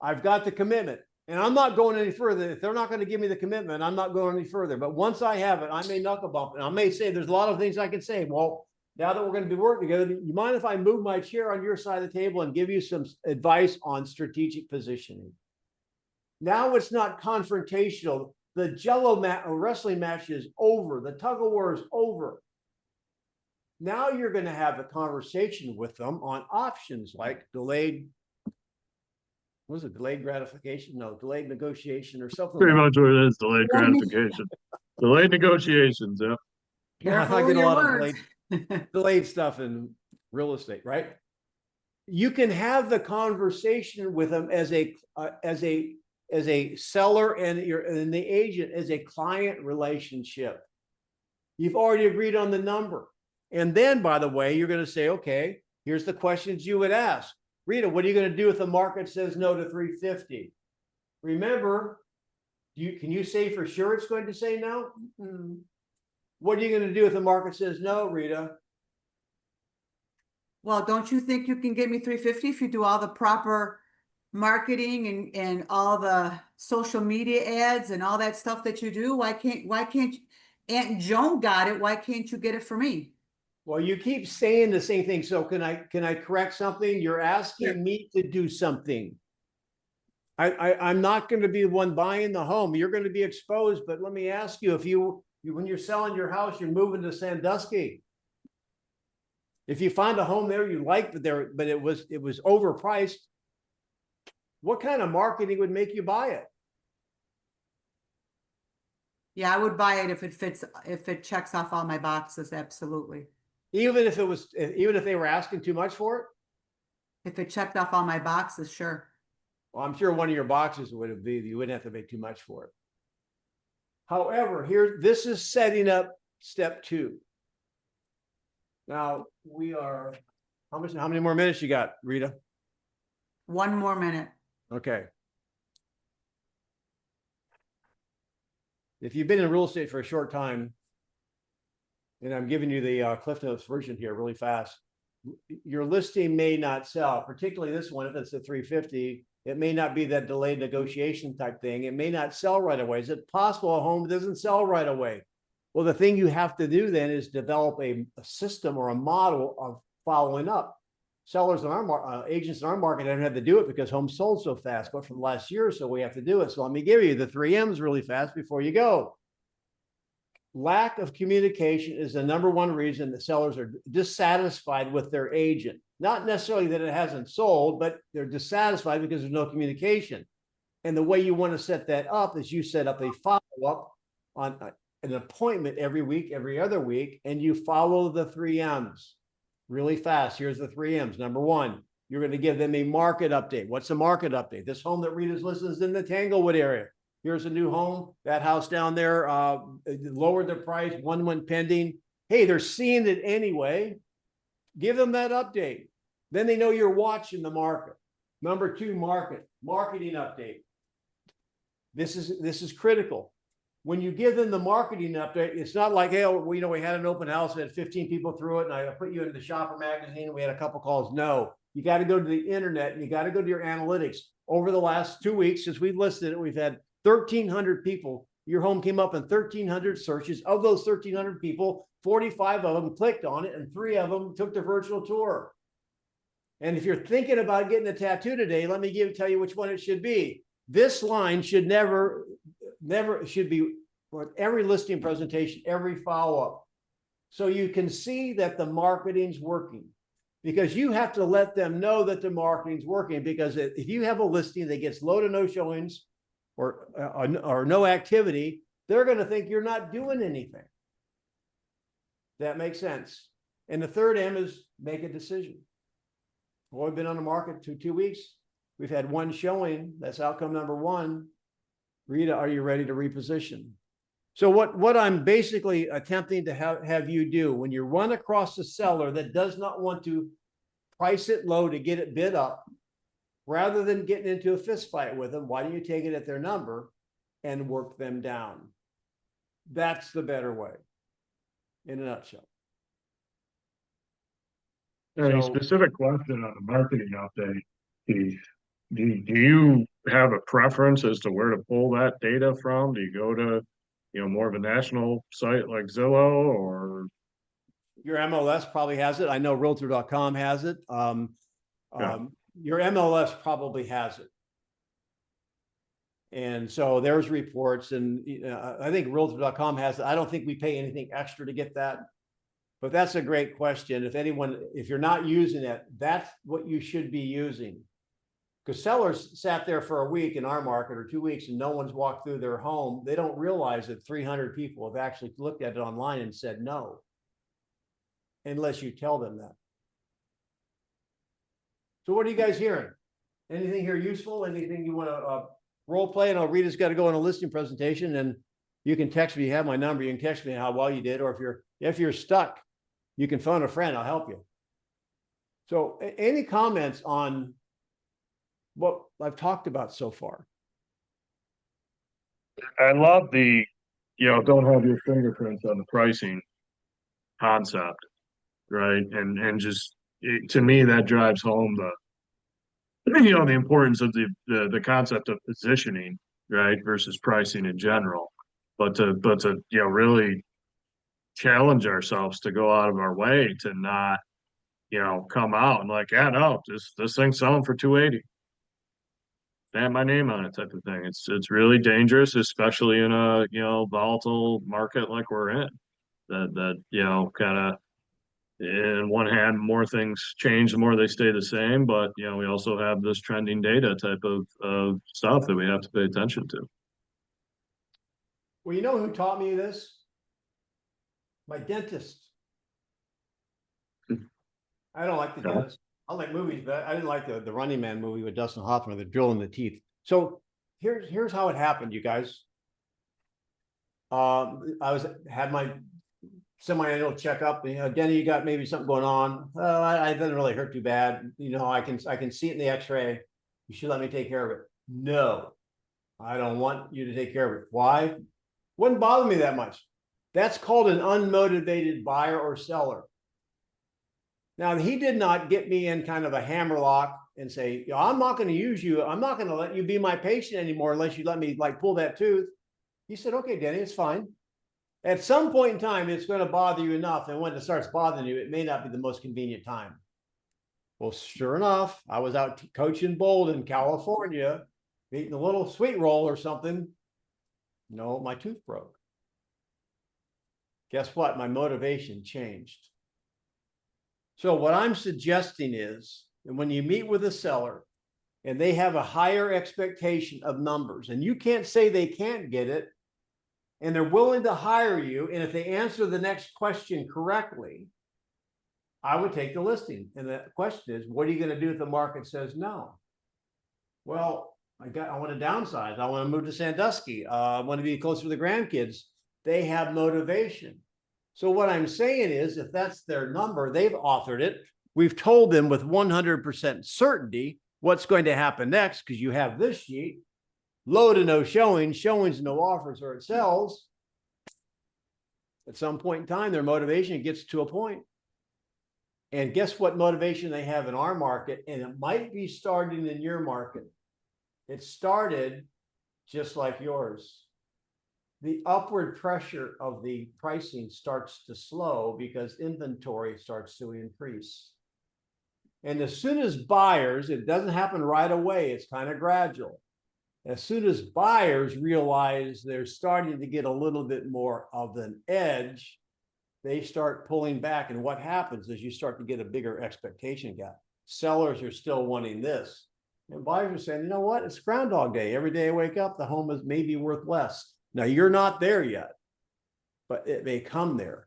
I've got the commitment. And I'm not going any further. If they're not going to give me the commitment, I'm not going any further. But once I have it, I may knuckle bump. And I may say, there's a lot of things I can say. Well, now that we're going to be working together, you mind if I move my chair on your side of the table and give you some advice on strategic positioning? Now it's not confrontational. The Jello wrestling match is over. The tug of war is over. Now you're going to have a conversation with them on options like delayed, what was it, delayed gratification? No, delayed negotiation or something Pretty like much what it is, delayed Let me- gratification. Delayed negotiations, yeah. Careful I with get a your lot of words. delayed stuff in real estate, right? You can have the conversation with them as a seller and the agent as a client relationship. You've already agreed on the number. And then, by the way, you're going to say, okay, here's the questions you would ask. Rita, what are you going to do if the market says no to 350? Remember, can you say for sure it's going to say no? What are you going to do if the market says no, Rita? Well, don't you think you can get me 350 if you do all the proper marketing and all the social media ads and all that stuff that you do? Why can't Aunt Joan got it? Why can't you get it for me? Well, you keep saying the same thing. So can I correct something? You're asking me to do something. I'm not going to be the one buying the home. You're going to be exposed. But let me ask you, if you when you're selling your house, you're moving to Sandusky. If you find a home there you like, but it was overpriced, what kind of marketing would make you buy it? Yeah, I would buy it if it checks off all my boxes, absolutely. Even if they were asking too much for it? If it checked off all my boxes, sure. Well, I'm sure one of your boxes would be, you wouldn't have to pay too much for it. However, this is setting up step 2. Now we are, how many more minutes you got, Rita? 1 more minute. Okay. If you've been in real estate for a short time, and I'm giving you the Cliff Notes version here really fast, your listing may not sell, particularly this one. If it's a 350, it may not be that delayed negotiation type thing. It may not sell right away. Is it possible a home doesn't sell right away? Well, the thing you have to do then is develop a system or a model of following up. Sellers in our agents in our market haven't had to do it because homes sold so fast, but for the last year or so, we have to do it. So let me give you the 3 M's really fast before you go. Lack of communication is the number one reason that sellers are dissatisfied with their agent. Not necessarily that it hasn't sold, but they're dissatisfied because there's no communication. And the way you want to set that up is you set up a follow-up on an appointment every week, every other week, and you follow the 3 M's really fast. Here's the 3 M's. Number 1, you're going to give them a market update. What's a market update? This home that Rita's listed is in the Tanglewood area. Here's a new home. That house down there lowered the price. One went pending. Hey, they're seeing it anyway. Give them that update. Then they know you're watching the market. Number 2, marketing update. This is critical. When you give them the marketing update, it's not like, hey, we had an open house, we had 15 people through it, and I put you into the Shopper magazine, and we had a couple calls. No, you got to go to the internet, and you got to go to your analytics. Over the last 2 weeks, since we've listed it, we've had 1,300 people. Your home came up in 1,300 searches. Of those 1,300 people, 45 of them clicked on it, and 3 of them took the virtual tour. And if you're thinking about getting a tattoo today, let me tell you which one it should be. This line should never should be for every listing presentation, every follow-up. So you can see that the marketing's working, because you have to let them know that the marketing's working. Because if you have a listing that gets low to no showings or no activity, they're going to think you're not doing anything. That makes sense. And the 3rd M is make a decision. Well, we've been on the market 2 weeks. We've had 1 showing. That's outcome number 1. Rita, are you ready to reposition? So what I'm basically attempting to have you do when you run across a seller that does not want to price it low to get it bid up, rather than getting into a fist fight with them, why don't you take it at their number and work them down? That's the better way, in a nutshell. Any specific question on the marketing update, Keith? Do you have a preference as to where to pull that data from? Do you go to, more of a national site like Zillow, or? Your MLS probably has it. I know Realtor.com has it. Your MLS probably has it. And so there's reports, and I think Realtor.com has it. I don't think we pay anything extra to get that. But that's a great question. If you're not using it, that's what you should be using. Because sellers sat there for a week in our market or 2 weeks and no one's walked through their home. They don't realize that 300 people have actually looked at it online and said no. Unless you tell them that. So what are you guys hearing? Anything here useful? Anything you want to role play? And Rita's got to go on a listing presentation, and you can text me. You have my number. You can text me how well you did, or if you're stuck, you can phone a friend. I'll help you. So any comments on what I've talked about so far? I love the, don't have your fingerprints on the pricing concept, right? And just to me, that drives home the importance of the concept of positioning, right, versus pricing in general. But to really challenge ourselves to go out of our way to not, come out and like, yeah, no, this thing's selling for 280. Have my name on it type of thing. It's really dangerous, especially in a volatile market like we're in. That kind of, in one hand, more things change, the more they stay the same. But we also have this trending data type of stuff that we have to pay attention to. Well, you know who taught me this? My dentist. I don't like the dentist. I like movies, but I didn't like the Running Man movie with Dustin Hoffman, the drill in the teeth. So here's how it happened, you guys. I had my semi-annual checkup. Denny, you got maybe something going on. I didn't really hurt too bad. I can see it in the X-ray. You should let me take care of it. No, I don't want you to take care of it. Why? Wouldn't bother me that much. That's called an unmotivated buyer or seller. Now, he did not get me in kind of a hammerlock and say, I'm not going to use you. I'm not going to let you be my patient anymore unless you let me pull that tooth. He said, okay, Denny, it's fine. At some point in time, it's going to bother you enough. And when it starts bothering you, it may not be the most convenient time. Well, sure enough, I was out coaching bowls in California, eating a little sweet roll or something. No, my tooth broke. Guess what? My motivation changed. So what I'm suggesting is, and when you meet with a seller and they have a higher expectation of numbers, and you can't say they can't get it, and they're willing to hire you, and if they answer the next question correctly, I would take the listing. And the question is, what are you going to do if the market says no? Well, I want to downsize. I want to move to Sandusky. I want to be closer to the grandkids. They have motivation. So what I'm saying is, if that's their number, they've authored it. We've told them with 100% certainty what's going to happen next, because you have this sheet, low to no showings, showings, no offers, or it sells. At some point in time, their motivation gets to a point. And guess what motivation they have in our market? And it might be starting in your market. It started just like yours. The upward pressure of the pricing starts to slow because inventory starts to increase. And as soon as buyers, it doesn't happen right away, it's kind of gradual. As soon as buyers realize they're starting to get a little bit more of an edge, they start pulling back. And what happens is you start to get a bigger expectation gap. Sellers are still wanting this. And buyers are saying, you know what? It's Groundhog Day. Every day I wake up, the home is maybe worth less. Now, you're not there yet, but it may come there.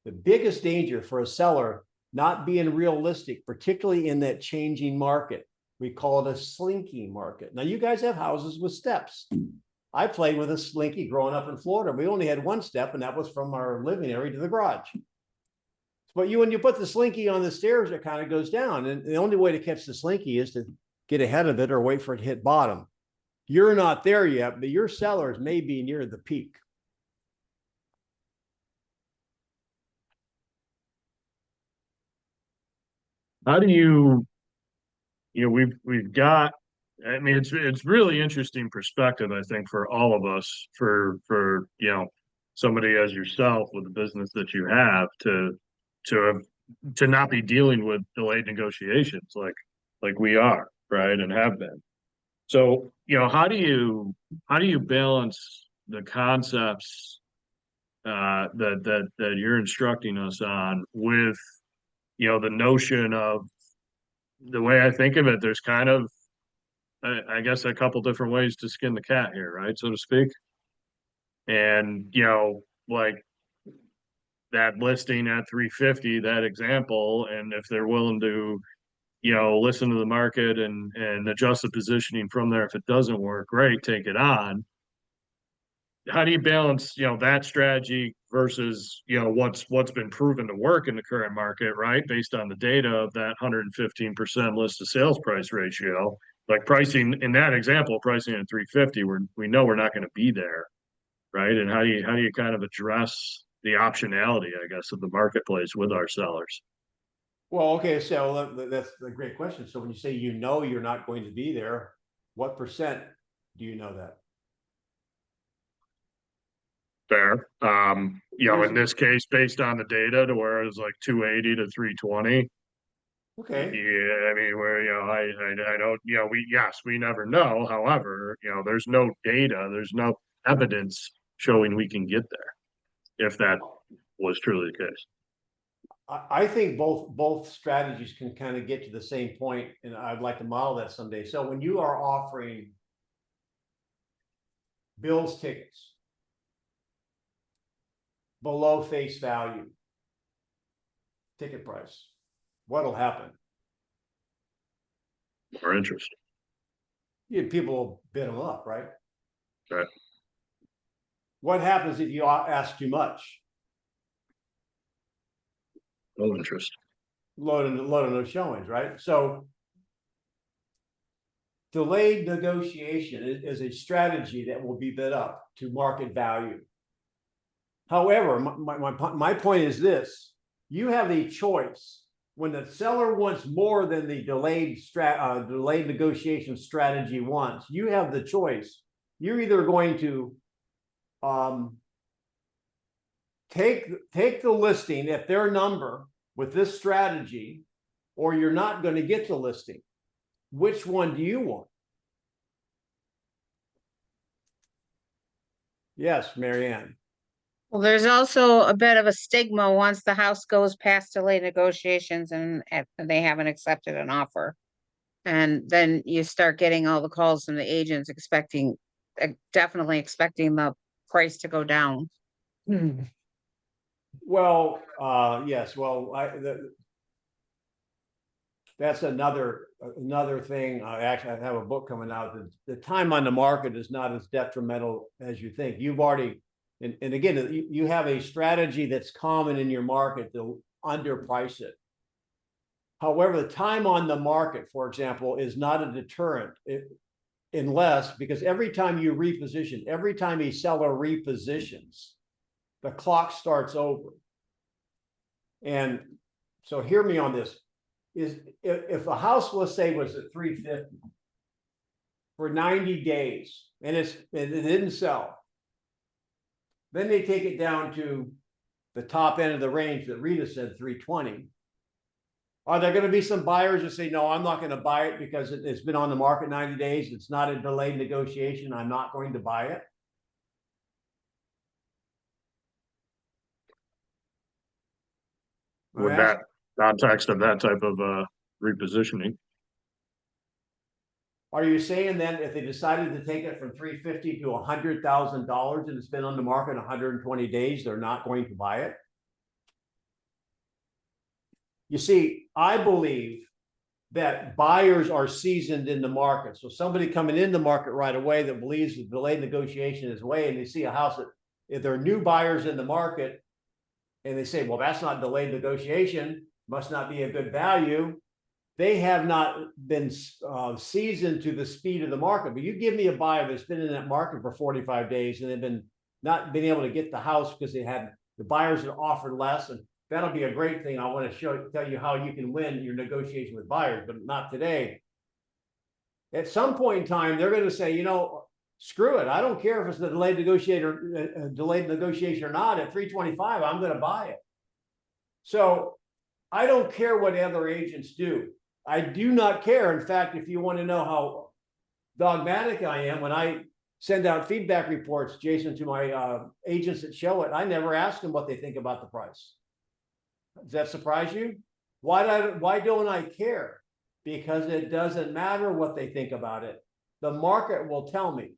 The biggest danger for a seller not being realistic, particularly in that changing market, we call it a slinky market. Now, you guys have houses with steps. I played with a slinky growing up in Florida. We only had one step, and that was from our living area to the garage. But when you put the slinky on the stairs, it kind of goes down. And the only way to catch the slinky is to get ahead of it or wait for it to hit bottom. You're not there yet, but your sellers may be near the peak. How do we've got, I mean, it's really interesting perspective, I think, for all of us, for somebody as yourself with the business that you have to not be dealing with delayed negotiations like we are, right, and have been. So, how do you balance the concepts that you're instructing us on with, the notion of the way I think of it, there's kind of, I guess, a couple different ways to skin the cat here, right? So to speak. And, like that listing at 350, that example, and if they're willing to, listen to the market and adjust the positioning from there, if it doesn't work, great, take it on. How do you balance, that strategy versus, what's been proven to work in the current market, right? Based on the data of that 115% list to sales price ratio, like pricing in that example, pricing at 350, we know we're not going to be there, right? And how do you kind of address the optionality, I guess, of the marketplace with our sellers? Well, okay, so that's a great question. So when you say you're not going to be there, what percent do you know that? Fair. In this case, based on the data to where it was like 280 to 320. Okay. Yeah, I mean, where, I don't, we never know. However, there's no data, there's no evidence showing we can get there, if that was truly the case. I think both strategies can kind of get to the same point, and I'd like to model that someday. So when you are offering Bills tickets below face value ticket price, what'll happen? More interest. People will bid them up, right? Right. What happens if you ask too much? No interest. Load of those showings, right? So delayed negotiation is a strategy that will be bid up to market value. However, my point is this: you have a choice. When the seller wants more than the delayed negotiation strategy wants, you have the choice. You're either going to take the listing at their number with this strategy, or you're not going to get the listing. Which one do you want? Yes, Marianne. Well, there's also a bit of a stigma once the house goes past delayed negotiations and they haven't accepted an offer. And then you start getting all the calls from the agents definitely expecting the price to go down. Well, yes. Well, that's another thing. Actually, I have a book coming out. The time on the market is not as detrimental as you think. You've already, and again, you have a strategy that's common in your market to underprice it. However, the time on the market, for example, is not a deterrent because every time you reposition, every time a seller repositions, the clock starts over. And so hear me on this. If a house, let's say, was at 350 for 90 days and it didn't sell, then they take it down to the top end of the range that Rita said, 320. Are there going to be some buyers that say, no, I'm not going to buy it because it's been on the market 90 days. It's not a delayed negotiation. I'm not going to buy it. With that context of that type of repositioning. Are you saying then if they decided to take it from 350 to $100,000 and it's been on the market 120 days, they're not going to buy it? You see, I believe that buyers are seasoned in the market. So somebody coming in the market right away that believes the delayed negotiation is way, and they see a house that, if there are new buyers in the market and they say, well, that's not delayed negotiation, must not be a good value. They have not been seasoned to the speed of the market. But you give me a buyer that's been in that market for 45 days and they've not been able to get the house because the buyers that offered less, and that'll be a great thing. I want to tell you how you can win your negotiation with buyers, but not today. At some point in time, they're going to say, screw it. I don't care if it's the delayed negotiation or not. At 325, I'm going to buy it. So I don't care what other agents do. I do not care. In fact, if you want to know how dogmatic I am, when I send out feedback reports, Jason, to my agents that show it. I never ask them what they think about the price. Does that surprise you? Why don't I care? Because it doesn't matter what they think about it. The market will tell me,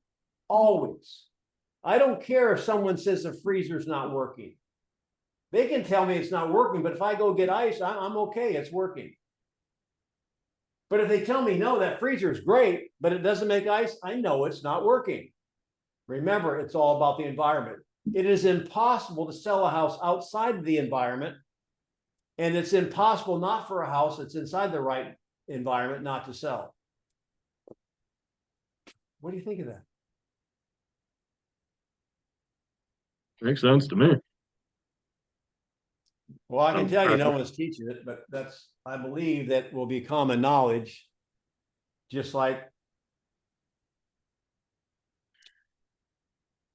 always. I don't care if someone says the freezer's not working. They can tell me it's not working, but if I go get ice, I'm okay, it's working. But if they tell me, no, that freezer is great, but it doesn't make ice, I know it's not working. Remember, it's all about the environment. It is impossible to sell a house outside of the environment, and it's impossible not for a house that's inside the right environment not to sell. What do you think of that? Makes sense to me. Well, I can tell you no one's teaching it, but I believe that will be common knowledge, just like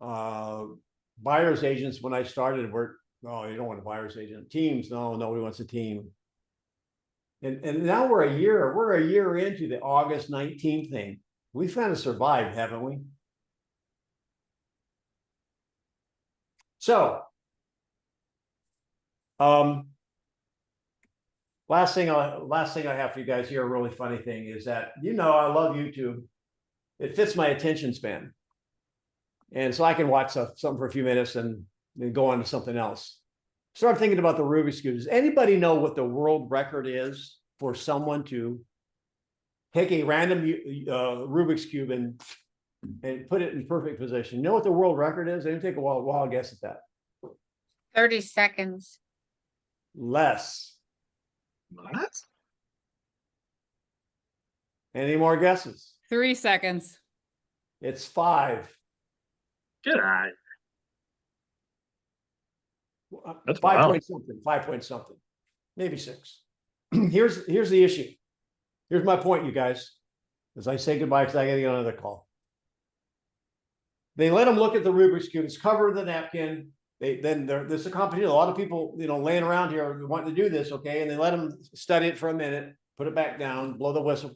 buyer's agents. When I started, were, oh, you don't want a buyer's agent. Teams, no, nobody wants a team. And now we're a year into the August 19th thing. We've kind of survived, haven't we? So, last thing I have for you guys here, a really funny thing is that, I love YouTube. It fits my attention span. And so I can watch something for a few minutes and then go on to something else. Start thinking about the Rubik's Cube. Does anybody know what the world record is for someone to take a random Rubik's Cube and put it in perfect position? You know what the world record is? It didn't take a wild guess at that. 30 seconds. Less. What? Any more guesses? 3 seconds. It's 5. Get out. That's 5 wild. point something, 5 point something, maybe 6. Here's the issue. Here's my point, you guys, as I say goodbye, because I got to get on another call. They let them look at the Rubik's Cube. It's covered with a napkin. There's a competition. A lot of people, laying around here wanting to do this, okay? And they let them study it for a minute, put it back down, blow the whistle.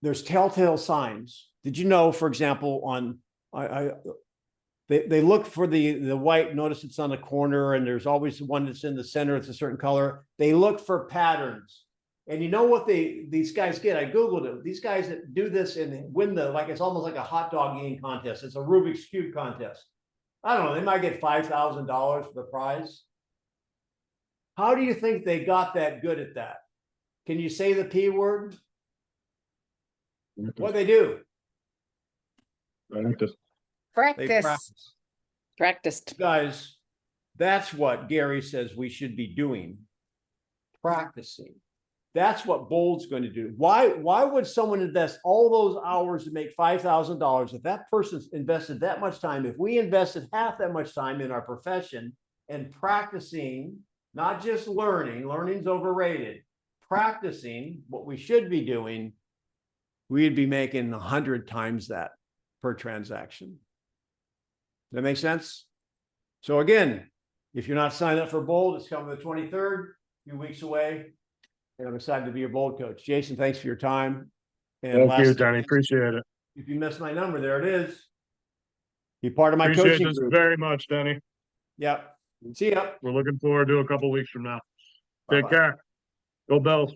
There's telltale signs. Did you know, for example, on they look for the white, notice it's on the corner, and there's always one that's in the center, it's a certain color. They look for patterns. And you know what these guys get? I Googled it. These guys that do this and win it's almost like a hot dog eating contest. It's a Rubik's Cube contest. I don't know, they might get $5,000 for the prize. How do you think they got that good at that? Can you say the P word? What they do? They Practice. Practiced. Guys, that's what Gary says we should be doing. Practicing. That's what Bold's going to do. Why would someone invest all those hours to make $5,000 if that person's invested that much time? If we invested half that much time in our profession and practicing, not just learning's overrated, practicing what we should be doing, we'd be making 100 times that per transaction. Does that make sense? So again, if you're not signed up for Bold, it's coming the 23rd, a few weeks away. And I'm excited to be your Bold coach. Jason, thanks for your time. And Thank you, Denny. Appreciate it. if you missed my number, there it is. Be part of my Appreciate coaching this group. very much, Denny. Yep. See ya. We're looking forward to a couple weeks from now. Take Bye-bye. care. Go Bills.